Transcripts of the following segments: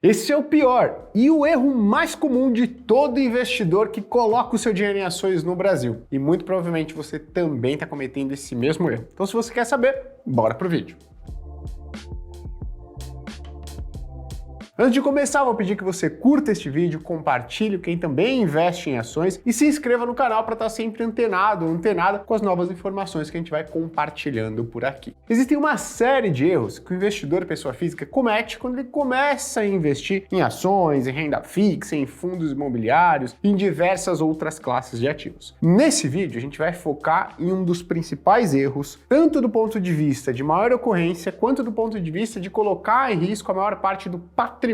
Esse é o pior e o erro mais comum de todo investidor que coloca o seu dinheiro em ações no Brasil. E muito provavelmente você também está cometendo esse mesmo erro. Então, se você quer saber, bora pro vídeo. Antes de começar, eu vou pedir que você curta este vídeo, compartilhe quem também investe em ações e se inscreva no canal para estar sempre antenado ou antenada com as novas informações que a gente vai compartilhando por aqui. Existem uma série de erros que o investidor pessoa física comete quando ele começa a investir em ações, em renda fixa, em fundos imobiliários e em diversas outras classes de ativos. Nesse vídeo, a gente vai focar em um dos principais erros, tanto do ponto de vista de maior ocorrência, quanto do ponto de vista de colocar em risco a maior parte do patrimônio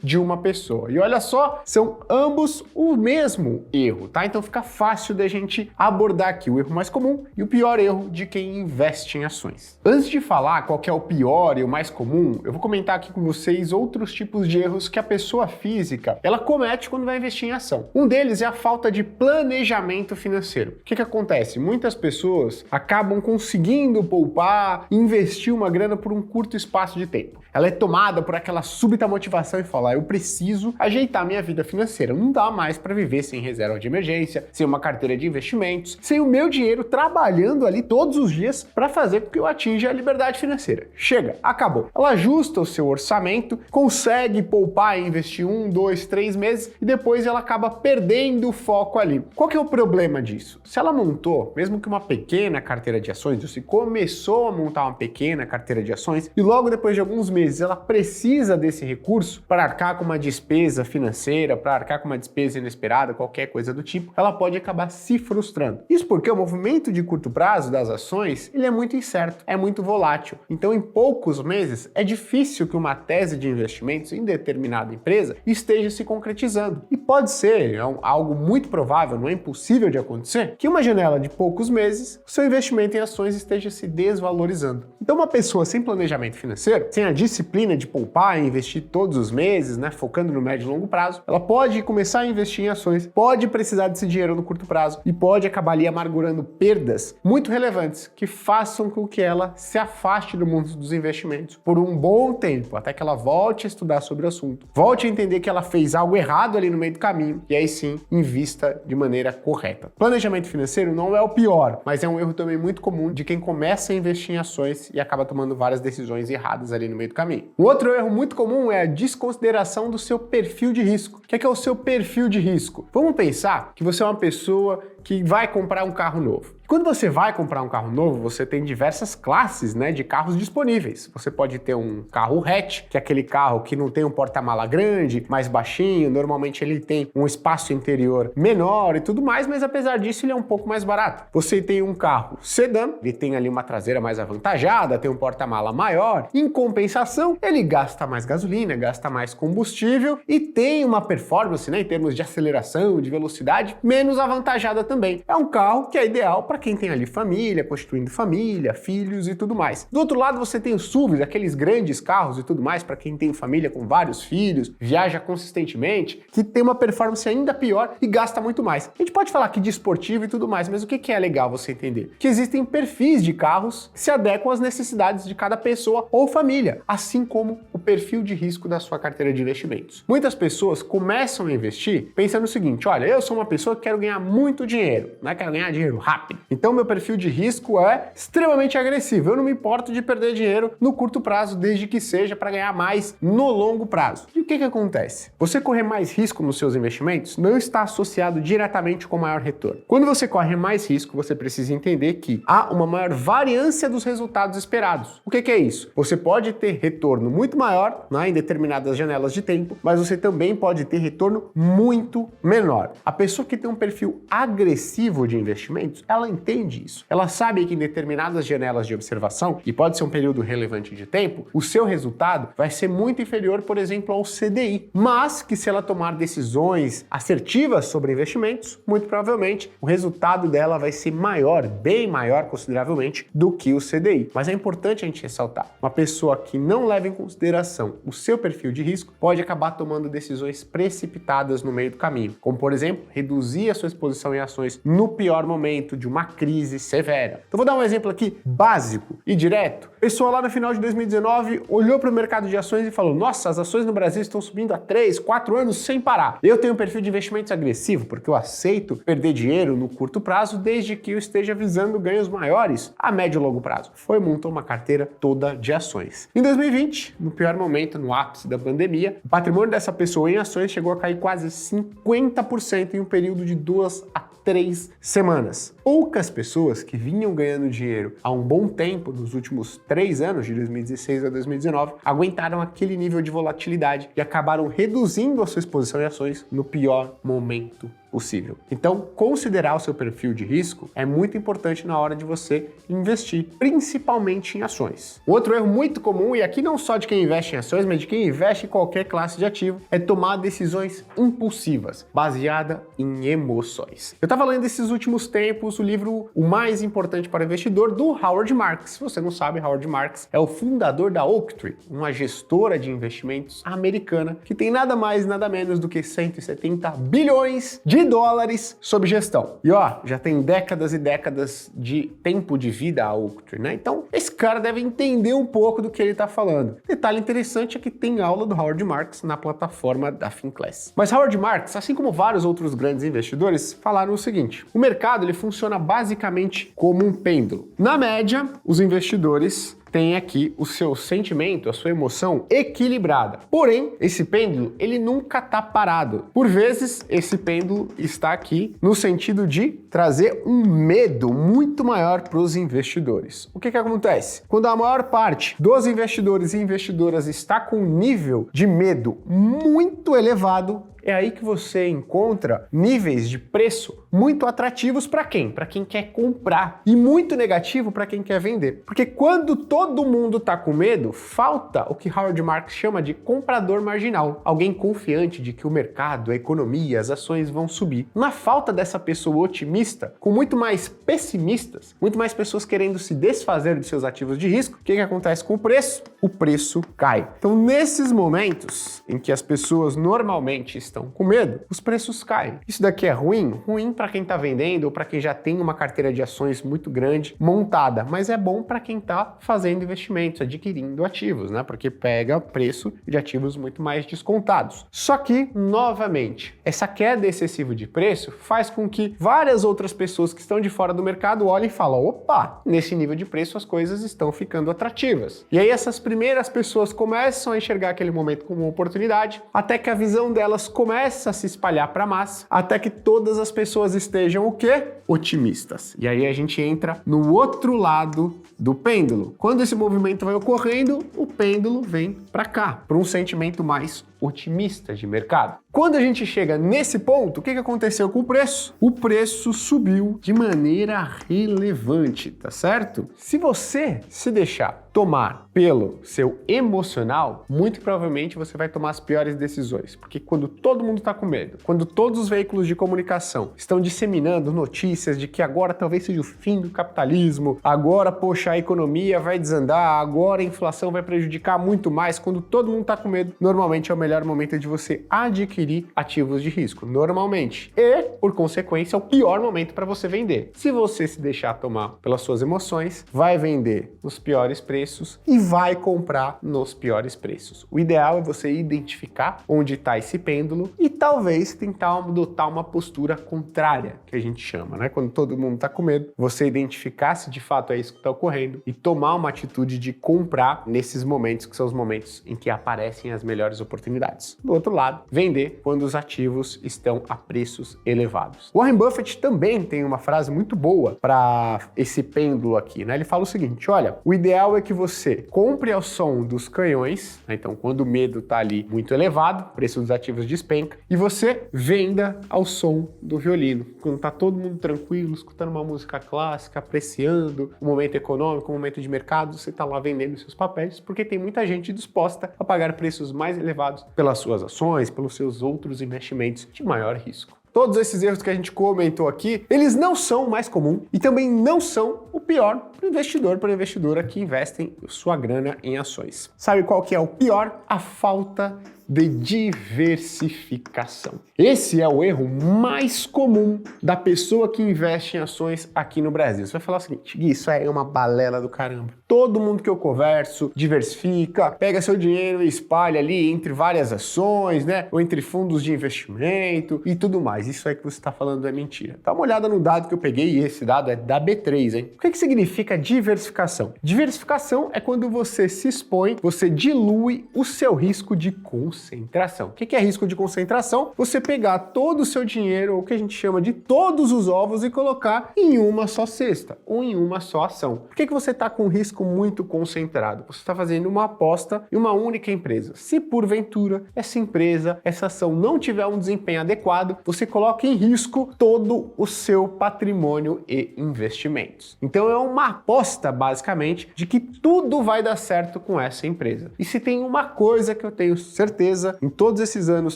de uma pessoa. E olha só, são ambos o mesmo erro, tá? Então fica fácil da gente abordar aqui o erro mais comum e o pior erro de quem investe em ações. Antes de falar qual que é o pior e o mais comum, eu vou comentar aqui com vocês outros tipos de erros que a pessoa física ela comete quando vai investir em ação. Um deles é a falta de planejamento financeiro. O que acontece? Muitas pessoas acabam conseguindo poupar, investir uma grana por um curto espaço de tempo. Ela é tomada por aquela súbita motivação e fala: eu preciso ajeitar minha vida financeira. Não dá mais para viver sem reserva de emergência, sem uma carteira de investimentos, sem o meu dinheiro trabalhando ali todos os dias para fazer com que eu atinja a liberdade financeira. Chega, acabou. Ela ajusta o seu orçamento, consegue poupar e investir 1, 2, 3 meses e depois ela acaba perdendo o foco ali. Qual que é o problema disso? Se ela montou, mesmo que uma pequena carteira de ações, ou se começou a montar uma pequena carteira de ações e logo depois de alguns meses ela precisa desse recurso para arcar com uma despesa financeira, para arcar com uma despesa inesperada, qualquer coisa do tipo, ela pode acabar se frustrando. Isso porque o movimento de curto prazo das ações, ele é muito incerto, é muito volátil. Então, em poucos meses, é difícil que uma tese de investimentos em determinada empresa esteja se concretizando. E pode ser algo muito provável, não é impossível de acontecer, que uma janela de poucos meses, o seu investimento em ações esteja se desvalorizando. Então, uma pessoa sem planejamento financeiro, sem a disciplina de poupar e investir todos os meses, né, focando no médio e longo prazo, ela pode começar a investir em ações, pode precisar desse dinheiro no curto prazo e pode acabar ali amargurando perdas muito relevantes que façam com que ela se afaste do mundo dos investimentos por um bom tempo, até que ela volte a estudar sobre o assunto, volte a entender que ela fez algo errado ali no meio do caminho e aí sim invista de maneira correta. Planejamento financeiro não é o pior, mas é um erro também muito comum de quem começa a investir em ações e acaba tomando várias decisões erradas ali no meio do caminho. Um outro erro muito comum é a desconsideração do seu perfil de risco. O que é o seu perfil de risco? Vamos pensar que você é uma pessoa que vai comprar um carro novo. Quando você vai comprar um carro novo, você tem diversas classes, né, de carros disponíveis. Você pode ter um carro hatch, que é aquele carro que não tem um porta-mala grande, mais baixinho, normalmente ele tem um espaço interior menor e tudo mais, mas apesar disso ele é um pouco mais barato. Você tem um carro sedã, ele tem ali uma traseira mais avantajada, tem um porta-mala maior. Em compensação, ele gasta mais gasolina, gasta mais combustível e tem uma performance, né, em termos de aceleração, de velocidade, menos avantajada também. É um carro que é ideal para quem tem ali família, constituindo família, filhos e tudo mais. Do outro lado, você tem os SUVs, aqueles grandes carros e tudo mais, para quem tem família com vários filhos, viaja consistentemente, que tem uma performance ainda pior e gasta muito mais. A gente pode falar aqui de esportivo e tudo mais, mas o que é legal você entender? Que existem perfis de carros que se adequam às necessidades de cada pessoa ou família, assim como o perfil de risco da sua carteira de investimentos. Muitas pessoas começam a investir pensando o seguinte: olha, eu sou uma pessoa que quero ganhar muito dinheiro, né? Quero ganhar dinheiro rápido. Então, meu perfil de risco é extremamente agressivo. Eu não me importo de perder dinheiro no curto prazo, desde que seja para ganhar mais no longo prazo. E o que acontece? Você correr mais risco nos seus investimentos não está associado diretamente com maior retorno. Quando você corre mais risco, você precisa entender que há uma maior variância dos resultados esperados. O que é isso? Você pode ter retorno muito maior, né, em determinadas janelas de tempo, mas você também pode ter retorno muito menor. A pessoa que tem um perfil agressivo de investimentos, ela entende isso. Ela sabe que em determinadas janelas de observação, e pode ser um período relevante de tempo, o seu resultado vai ser muito inferior, por exemplo, ao CDI. Mas que se ela tomar decisões assertivas sobre investimentos, muito provavelmente o resultado dela vai ser maior, bem maior consideravelmente, do que o CDI. Mas é importante a gente ressaltar, uma pessoa que não leva em consideração o seu perfil de risco pode acabar tomando decisões precipitadas no meio do caminho, como por exemplo, reduzir a sua exposição em ações no pior momento de uma crise severa. Então vou dar um exemplo aqui básico e direto. Pessoa lá no final de 2019 olhou para o mercado de ações e falou: nossa, as ações no Brasil estão subindo há 3, 4 anos sem parar. Eu tenho um perfil de investimentos agressivo porque eu aceito perder dinheiro no curto prazo desde que eu esteja visando ganhos maiores a médio e longo prazo. Foi montou uma carteira toda de ações. Em 2020, no pior momento, no ápice da pandemia, o patrimônio dessa pessoa em ações chegou a cair quase 50% em um período de 2 a 3 semanas. Poucas pessoas que vinham ganhando dinheiro há um bom tempo, nos últimos 3 anos, de 2016 a 2019, aguentaram aquele nível de volatilidade e acabaram reduzindo a sua exposição em ações no pior momento possível. Então, considerar o seu perfil de risco é muito importante na hora de você investir, principalmente em ações. Outro erro muito comum, e aqui não só de quem investe em ações, mas de quem investe em qualquer classe de ativo, é tomar decisões impulsivas, baseada em emoções. Eu estava lendo esses últimos tempos o livro O Mais Importante para o Investidor, do Howard Marks. Se você não sabe, Howard Marks é o fundador da Oaktree, uma gestora de investimentos americana que tem nada mais, nada menos do que 170 bilhões de dólares sob gestão. E já tem décadas e décadas de tempo de vida a Oaktree, né? Então, esse cara deve entender um pouco do que ele está falando. Detalhe interessante é que tem aula do Howard Marks na plataforma da Finclass. Mas Howard Marks, assim como vários outros grandes investidores, falaram o seguinte: o mercado ele funciona basicamente como um pêndulo. Na média, os investidores tem aqui o seu sentimento, a sua emoção equilibrada. Porém, esse pêndulo, ele nunca está parado. Por vezes, esse pêndulo está aqui no sentido de trazer um medo muito maior para os investidores. O que acontece? Quando a maior parte dos investidores e investidoras está com um nível de medo muito elevado, é aí que você encontra níveis de preço muito atrativos para quem? Para quem quer comprar, e muito negativo para quem quer vender. Porque quando todo mundo está com medo, falta o que Howard Marks chama de comprador marginal, alguém confiante de que o mercado, a economia, as ações vão subir. Na falta dessa pessoa otimista, com muito mais pessimistas, muito mais pessoas querendo se desfazer de seus ativos de risco, o que acontece com o preço? O preço cai. Então, nesses momentos em que as pessoas normalmente estão com medo, os preços caem. Isso daqui é ruim? Ruim para quem está vendendo ou para quem já tem uma carteira de ações muito grande montada, mas é bom para quem está fazendo investimentos, adquirindo ativos, né? Porque pega preço de ativos muito mais descontados. Só que, novamente, essa queda excessiva de preço faz com que várias outras pessoas que estão de fora do mercado olhem e falam: opa, nesse nível de preço as coisas estão ficando atrativas. E aí essas primeiras pessoas começam a enxergar aquele momento como uma oportunidade, até que a visão delas começa a se espalhar para a massa, até que todas as pessoas estejam o quê? Otimistas. E aí a gente entra no outro lado do pêndulo. Quando esse movimento vai ocorrendo, o pêndulo vem para cá, para um sentimento mais otimista de mercado. Quando a gente chega nesse ponto, o que aconteceu com o preço? O preço subiu de maneira relevante, tá certo? Se você se deixar tomar pelo seu emocional, muito provavelmente você vai tomar as piores decisões, porque quando todo mundo está com medo, quando todos os veículos de comunicação estão disseminando notícias de que agora talvez seja o fim do capitalismo, agora, poxa, a economia vai desandar, agora a inflação vai prejudicar muito mais, quando todo mundo está com medo, normalmente é o melhor momento de você adquirir ativos de risco, normalmente. E, por consequência, é o pior momento para você vender. Se você se deixar tomar pelas suas emoções, vai vender nos piores preços e vai comprar nos piores preços. O ideal é você identificar onde está esse pêndulo e talvez tentar adotar uma postura contrária, que a gente chama, né? Quando todo mundo está com medo, você identificar se de fato é isso que está ocorrendo e tomar uma atitude de comprar nesses momentos que são os momentos em que aparecem as melhores oportunidades. Do outro lado, vender quando os ativos estão a preços elevados. Warren Buffett também tem uma frase muito boa para esse pêndulo aqui, né? Ele fala o seguinte: olha, o ideal é que você compre ao som dos canhões, né? Então quando o medo está ali muito elevado, o preço dos ativos despenca, e você venda ao som do violino, quando está todo mundo tranquilo, escutando uma música clássica, apreciando o momento econômico, o momento de mercado, você está lá vendendo seus papéis, porque tem muita gente disposta a pagar preços mais elevados pelas suas ações, pelos seus outros investimentos de maior risco. Todos esses erros que a gente comentou aqui, eles não são o mais comum e também não são o pior para o investidor, para a investidora que investem sua grana em ações. Sabe qual que é o pior? A falta de diversificação. Esse é o erro mais comum da pessoa que investe em ações aqui no Brasil. Você vai falar o seguinte: Gui, isso é uma balela do caramba. Todo mundo que eu converso diversifica, pega seu dinheiro e espalha ali entre várias ações, né? Ou entre fundos de investimento e tudo mais. Isso aí que você está falando é mentira. Dá uma olhada no dado que eu peguei, e esse dado é da B3, hein? O que significa diversificação? Diversificação é quando você se expõe, você dilui o seu risco de concentração. O que é risco de concentração? Você pegar todo o seu dinheiro, ou o que a gente chama de todos os ovos, e colocar em uma só cesta, ou em uma só ação. Por que você está com risco muito concentrado? Você está fazendo uma aposta em uma única empresa. Se porventura essa empresa, essa ação não tiver um desempenho adequado, você coloca em risco todo o seu patrimônio e investimentos. Então é uma aposta, basicamente, de que tudo vai dar certo com essa empresa. E se tem uma coisa que eu tenho certeza em todos esses anos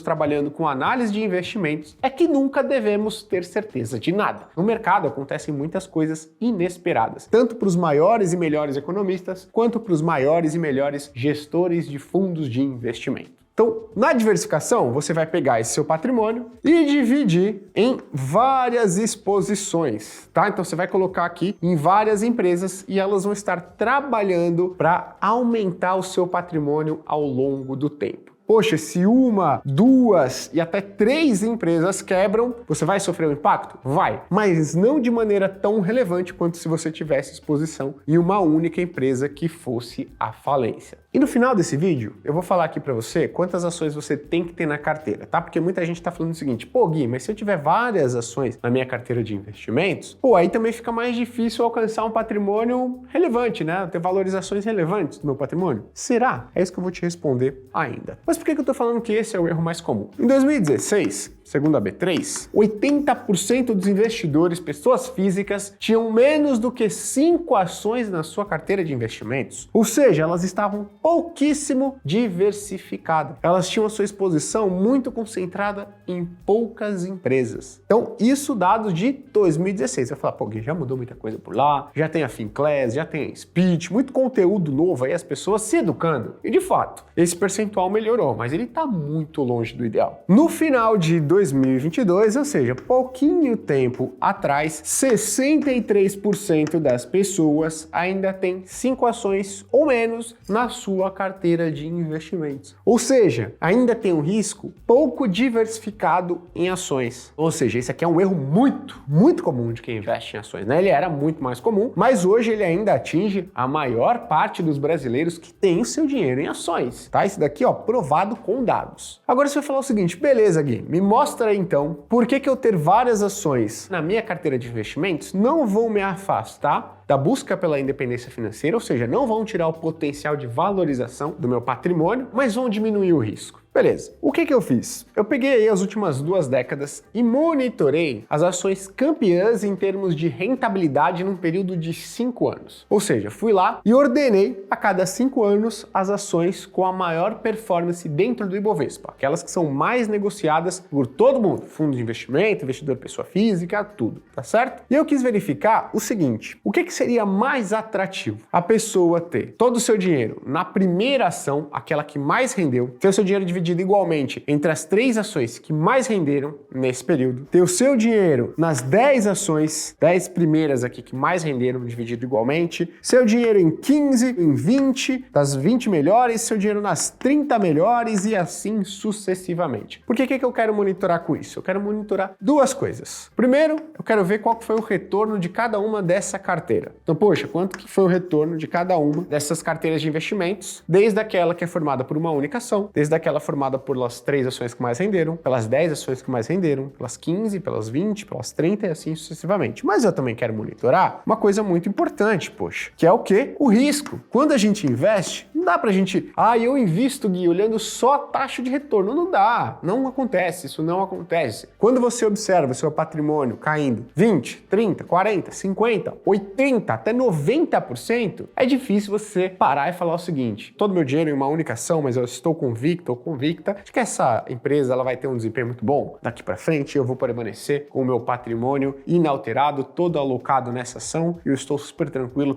trabalhando com análise de investimentos, é que nunca devemos ter certeza de nada. No mercado acontecem muitas coisas inesperadas, tanto para os maiores e melhores economistas, quanto para os maiores e melhores gestores de fundos de investimento. Então, na diversificação, você vai pegar esse seu patrimônio e dividir em várias exposições, tá? Então, você vai colocar aqui em várias empresas e elas vão estar trabalhando para aumentar o seu patrimônio ao longo do tempo. Poxa, se uma, duas e até 3 empresas quebram, você vai sofrer um impacto? Vai, mas não de maneira tão relevante quanto se você tivesse exposição em uma única empresa que fosse à falência. E no final desse vídeo, eu vou falar aqui para você quantas ações você tem que ter na carteira, tá? Porque muita gente tá falando o seguinte: pô, Gui, mas se eu tiver várias ações na minha carteira de investimentos, pô, aí também fica mais difícil alcançar um patrimônio relevante, né? Ter valorizações relevantes do meu patrimônio. Será? É isso que eu vou te responder ainda. Mas por que eu tô falando que esse é o erro mais comum? Em 2016, segundo a B3, 80% dos investidores, pessoas físicas, tinham menos do que 5 ações na sua carteira de investimentos. Ou seja, elas estavam pouquíssimo diversificadas. Elas tinham a sua exposição muito concentrada em poucas empresas. Então, isso dados de 2016. Você vai falar, pô, Gui, já mudou muita coisa por lá, já tem a Finclass, já tem a Speech, muito conteúdo novo aí, as pessoas se educando. E de fato, esse percentual melhorou, mas ele está muito longe do ideal. No final de 2022, ou seja, pouquinho tempo atrás, 63% das pessoas ainda tem 5 ações ou menos na sua carteira de investimentos. Ou seja, ainda tem um risco pouco diversificado em ações. Ou seja, esse aqui é um erro muito comum de quem investe em ações, né? Ele era muito mais comum, mas hoje ele ainda atinge a maior parte dos brasileiros que tem o seu dinheiro em ações, tá? Esse daqui, ó, provado com dados. Agora você vai falar o seguinte: beleza, Gui, me mostra aí, então por que eu ter várias ações na minha carteira de investimentos não vão me afastar da busca pela independência financeira, ou seja, não vão tirar o potencial de valorização do meu patrimônio, mas vão diminuir o risco. Beleza, o que eu fiz? Eu peguei aí as últimas 2 décadas e monitorei as ações campeãs em termos de rentabilidade num período de 5 anos. Ou seja, fui lá e ordenei a cada 5 anos as ações com a maior performance dentro do Ibovespa, aquelas que são mais negociadas por todo mundo, fundo de investimento, investidor pessoa física, tudo, tá certo? E eu quis verificar o seguinte: o que seria mais atrativo? A pessoa ter todo o seu dinheiro na primeira ação, aquela que mais rendeu, ter o seu dinheiro dividido igualmente entre as 3 ações que mais renderam nesse período, ter o seu dinheiro nas 10 ações, 10 primeiras aqui que mais renderam, dividido igualmente, seu dinheiro em 15, em 20, das 20 melhores, seu dinheiro nas 30 melhores e assim sucessivamente. Por que eu quero monitorar com isso? Eu quero monitorar 2 coisas. Primeiro, eu quero ver qual foi o retorno de cada uma dessa carteira. Então, poxa, quanto que foi o retorno de cada uma dessas carteiras de investimentos, desde aquela que é formada por uma única ação, desde aquela formada pelas 3 ações que mais renderam, pelas 10 ações que mais renderam, pelas 15, pelas 20, pelas 30 e assim sucessivamente. Mas eu também quero monitorar uma coisa muito importante, poxa, que é o quê? O risco. Quando a gente investe, não dá pra gente, eu invisto, Gui, olhando só a taxa de retorno. Não dá, não acontece, isso não acontece. Quando você observa o seu patrimônio caindo 20, 30, 40, 50, 80, até 90%, é difícil você parar e falar o seguinte: todo meu dinheiro em uma única ação, mas eu estou convicto ou convicto convicta de que essa empresa ela vai ter um desempenho muito bom daqui para frente, eu vou permanecer com o meu patrimônio inalterado, todo alocado nessa ação e eu estou super tranquila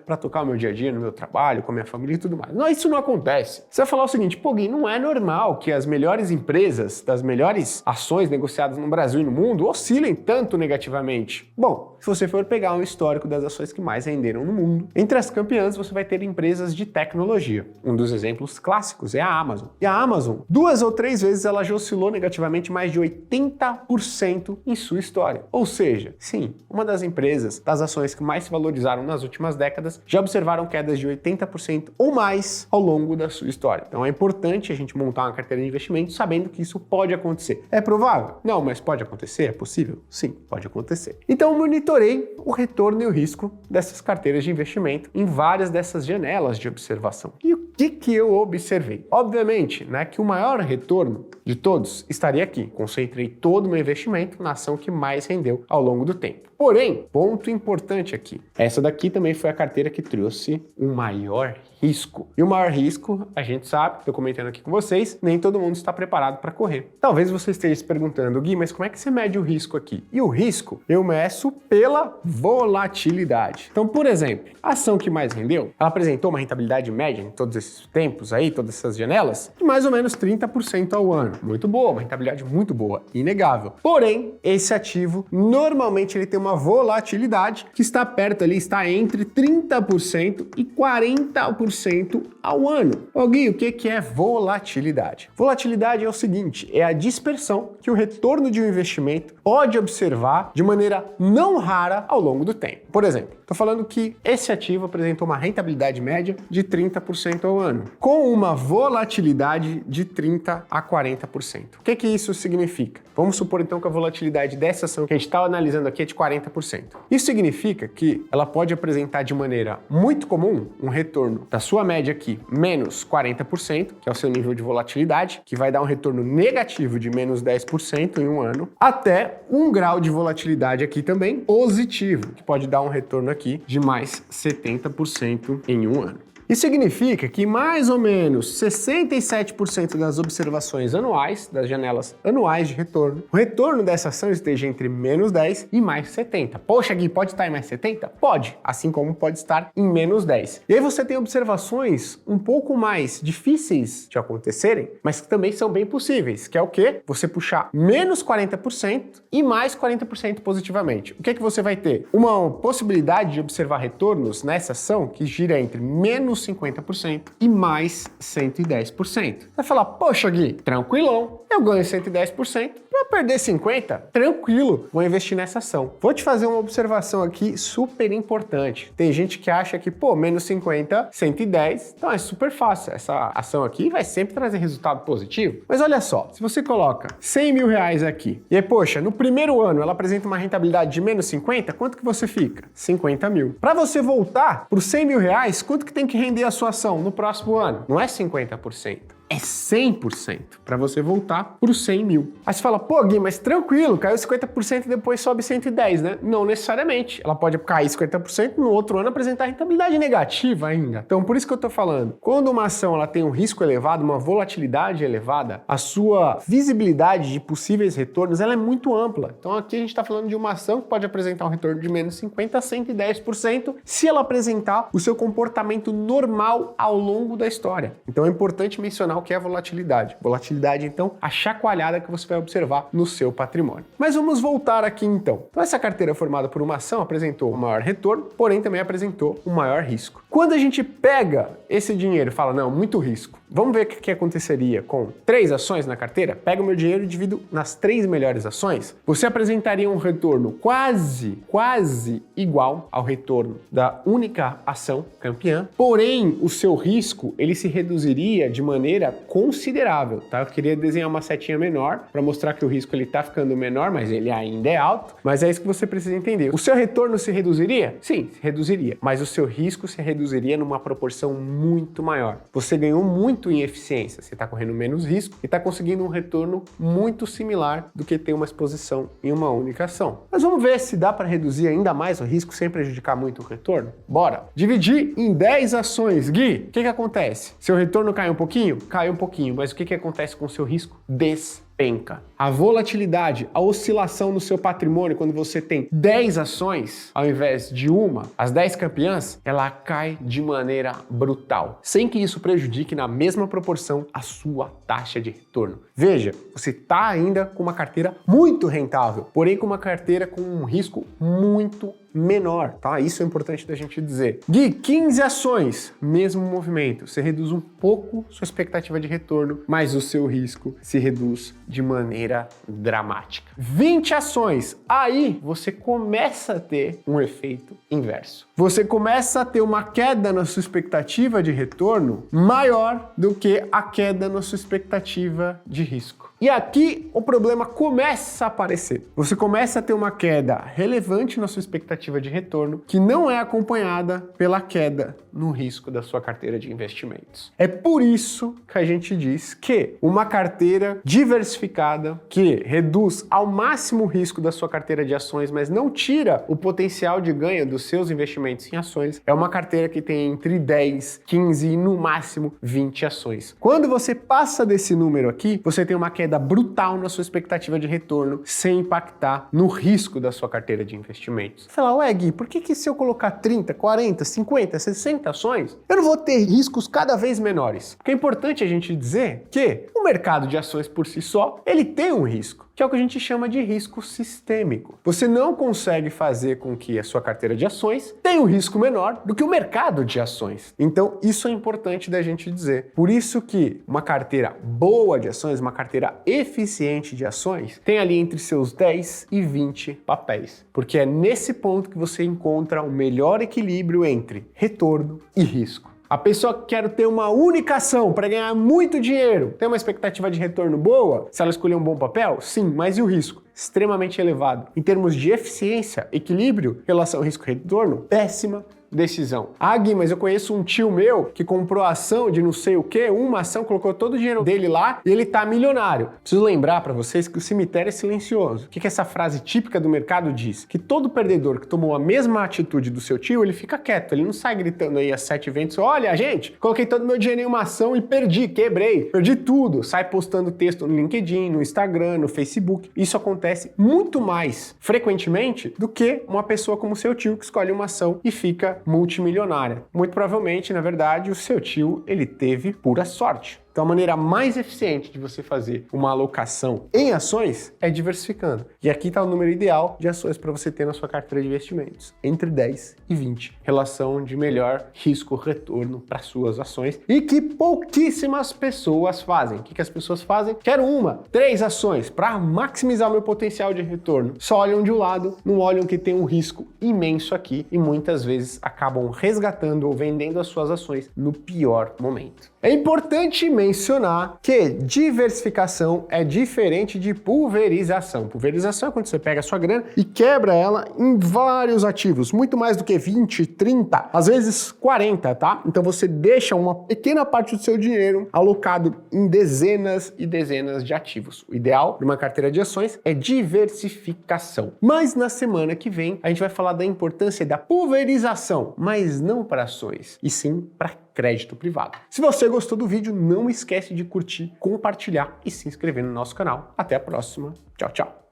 para tocar o meu dia a dia no meu trabalho, com a minha família e tudo mais. Não, isso não acontece. Você vai falar o seguinte, pô, Gui, não é normal que as melhores empresas, das melhores ações negociadas no Brasil e no mundo oscilem tanto negativamente. Bom, se você for pegar um histórico das ações que mais renderam no mundo, entre as campeãs você vai ter empresas de tecnologia. Um dos exemplos clássicos é a Amazon. E a Amazon, 2 ou 3 vezes ela já oscilou negativamente mais de 80% em sua história. Ou seja, sim, uma das empresas, das ações que mais se valorizaram nas últimas décadas, já observaram quedas de 80% ou mais ao longo da sua história. Então é importante a gente montar uma carteira de investimento sabendo que isso pode acontecer. É provável? Não, mas pode acontecer? É possível? Sim, pode acontecer. Então eu monitorei o retorno e o risco dessas carteiras de investimento em várias dessas janelas de observação. E o que eu observei? Obviamente, né, que o maior retorno de todos estaria aqui. Concentrei todo o meu investimento na ação que mais rendeu ao longo do tempo. Porém, ponto importante aqui, essa daqui também foi a carteira que trouxe o maior risco. E o maior risco, a gente sabe, estou comentando aqui com vocês, nem todo mundo está preparado para correr. Talvez você esteja se perguntando, Gui, mas como é que você mede o risco aqui? E o risco eu meço pela volatilidade. Então, por exemplo, a ação que mais rendeu, ela apresentou uma rentabilidade média em todos esses tempos aí, todas essas janelas, de mais ou menos 30% ao ano. Muito boa, uma rentabilidade muito boa, inegável. Porém, esse ativo, normalmente ele tem uma volatilidade que está perto ali, está entre 30% e 40% ao ano. Ô Gui, o que é volatilidade? Volatilidade é o seguinte, é a dispersão que o retorno de um investimento pode observar de maneira não rara ao longo do tempo. Por exemplo, estou falando que esse ativo apresentou uma rentabilidade média de 30% ao ano, com uma volatilidade de 30% a 40%. O que isso significa? Vamos supor então que a volatilidade dessa ação que a gente está analisando aqui é de 40%. Isso significa que ela pode apresentar de maneira muito comum um retorno da sua média aqui, menos 40%, que é o seu nível de volatilidade, que vai dar um retorno negativo de menos 10% em um ano, até um grau de volatilidade aqui também positivo, que pode dar um retorno aqui de mais 70% em um ano. Isso significa que mais ou menos 67% das observações anuais, das janelas anuais de retorno, o retorno dessa ação esteja entre menos 10 e mais 70. Poxa, Gui, pode estar em mais 70? Pode, assim como pode estar em menos 10. E aí você tem observações um pouco mais difíceis de acontecerem, mas que também são bem possíveis, que é o quê? Você puxar menos 40% e mais 40% positivamente. O que você vai ter? Uma possibilidade de observar retornos nessa ação que gira entre menos 50% e mais 110%. Vai falar, poxa Gui, tranquilão, eu ganho 110%, para perder 50%, tranquilo, vou investir nessa ação. Vou te fazer uma observação aqui super importante. Tem gente que acha que, pô, menos 50, 110, então é super fácil. Essa ação aqui vai sempre trazer resultado positivo. Mas olha só, se você coloca 100 mil reais aqui, e aí, poxa, no primeiro ano ela apresenta uma rentabilidade de menos 50, quanto que você fica? 50 mil. Para você voltar para os 100 mil reais, quanto que tem que render a sua ação no próximo ano? Não é 50%. É 100% para você voltar para os 100 mil. Aí você fala, pô Gui, mas tranquilo, caiu 50% e depois sobe 110, né? Não necessariamente. Ela pode cair 50% no outro ano apresentar rentabilidade negativa ainda. Então, por isso que eu tô falando, quando uma ação ela tem um risco elevado, uma volatilidade elevada, a sua visibilidade de possíveis retornos ela é muito ampla. Então, aqui a gente está falando de uma ação que pode apresentar um retorno de menos 50% a 110% se ela apresentar o seu comportamento normal ao longo da história. Então, é importante mencionar o que é volatilidade. Volatilidade, então, a chacoalhada que você vai observar no seu patrimônio. Mas vamos voltar aqui, então. Então, essa carteira formada por uma ação apresentou o maior retorno, porém também apresentou o maior risco. Quando a gente pega esse dinheiro e fala, não, muito risco, vamos ver o que aconteceria com 3 ações na carteira? Pega o meu dinheiro e divido nas 3 melhores ações. Você apresentaria um retorno quase igual ao retorno da única ação campeã, porém o seu risco ele se reduziria de maneira considerável, tá? Eu queria desenhar uma setinha menor para mostrar que o risco ele tá ficando menor, mas ele ainda é alto, mas é isso que você precisa entender. O seu retorno se reduziria? Sim, se reduziria, mas o seu risco se reduziria numa proporção muito maior. Você ganhou muito em eficiência, você está correndo menos risco e está conseguindo um retorno muito similar do que ter uma exposição em uma única ação. Mas vamos ver se dá para reduzir ainda mais o risco sem prejudicar muito o retorno? Bora! Dividir em 10 ações. Gui, o que acontece? Seu retorno cai um pouquinho? cai um pouquinho, mas o que acontece com o seu risco? Despenca. A volatilidade, a oscilação no seu patrimônio, quando você tem 10 ações ao invés de uma, as 10 campeãs, ela cai de maneira brutal, sem que isso prejudique na mesma proporção a sua taxa de retorno. Veja, você está ainda com uma carteira muito rentável, porém com uma carteira com um risco muito menor, tá? Isso é importante da gente dizer. Gui, 15 ações, mesmo movimento, você reduz um pouco sua expectativa de retorno, mas o seu risco se reduz de maneira dramática. 20 ações, aí você começa a ter um efeito inverso. Você começa a ter uma queda na sua expectativa de retorno maior do que a queda na sua expectativa de risco. E aqui o problema começa a aparecer. Você começa a ter uma queda relevante na sua expectativa de retorno que não é acompanhada pela queda no risco da sua carteira de investimentos. É por isso que a gente diz que uma carteira diversificada que reduz ao máximo o risco da sua carteira de ações, mas não tira o potencial de ganho dos seus investimentos em ações, é uma carteira que tem entre 10, 15 e no máximo 20 ações. Quando você passa desse número aqui, você tem uma queda brutal na sua expectativa de retorno sem impactar no risco da sua carteira de investimentos. Você fala, ué Gui, por que se eu colocar 30, 40, 50, 60 ações, eu não vou ter riscos cada vez menores? Porque é importante a gente dizer que o mercado de ações por si só, ele tem um risco, que é o que a gente chama de risco sistêmico. Você não consegue fazer com que a sua carteira de ações tenha um risco menor do que o mercado de ações. Então, isso é importante da gente dizer. Por isso que uma carteira boa de ações, uma carteira eficiente de ações, tem ali entre seus 10 e 20 papéis. Porque é nesse ponto que você encontra o melhor equilíbrio entre retorno e risco. A pessoa que quer ter uma única ação para ganhar muito dinheiro, tem uma expectativa de retorno boa? Se ela escolher um bom papel? Sim, mas e o risco? Extremamente elevado. Em termos de eficiência, equilíbrio, relação risco-retorno, péssima decisão. Ah, Gui, mas eu conheço um tio meu que comprou ação de não sei o que, uma ação, colocou todo o dinheiro dele lá e ele tá milionário. Preciso lembrar para vocês que o cemitério é silencioso. O que essa frase típica do mercado diz? Que todo perdedor que tomou a mesma atitude do seu tio, ele fica quieto, ele não sai gritando aí às 7 ventos, olha, gente, coloquei todo o meu dinheiro em uma ação e perdi, quebrei, perdi tudo. Sai postando texto no LinkedIn, no Instagram, no Facebook. Isso acontece muito mais frequentemente do que uma pessoa como seu tio que escolhe uma ação e fica multimilionária. Muito provavelmente, na verdade, o seu tio, ele teve pura sorte. Então a maneira mais eficiente de você fazer uma alocação em ações é diversificando. E aqui está o número ideal de ações para você ter na sua carteira de investimentos, entre 10 e 20. Relação de melhor risco-retorno para suas ações e que pouquíssimas pessoas fazem. O que as pessoas fazem? Quero 3 ações para maximizar o meu potencial de retorno. Só olham de um lado, não olham que tem um risco imenso aqui e muitas vezes acabam resgatando ou vendendo as suas ações no pior momento. É importante mencionar que diversificação é diferente de pulverização. Pulverização é quando você pega a sua grana e quebra ela em vários ativos, muito mais do que 20, 30, às vezes 40, tá? Então você deixa uma pequena parte do seu dinheiro alocado em dezenas e dezenas de ativos. O ideal de uma carteira de ações é diversificação. Mas na semana que vem a gente vai falar da importância da pulverização, mas não para ações, e sim para crédito privado. Se você gostou do vídeo, não esquece de curtir, compartilhar e se inscrever no nosso canal. Até a próxima. Tchau, tchau.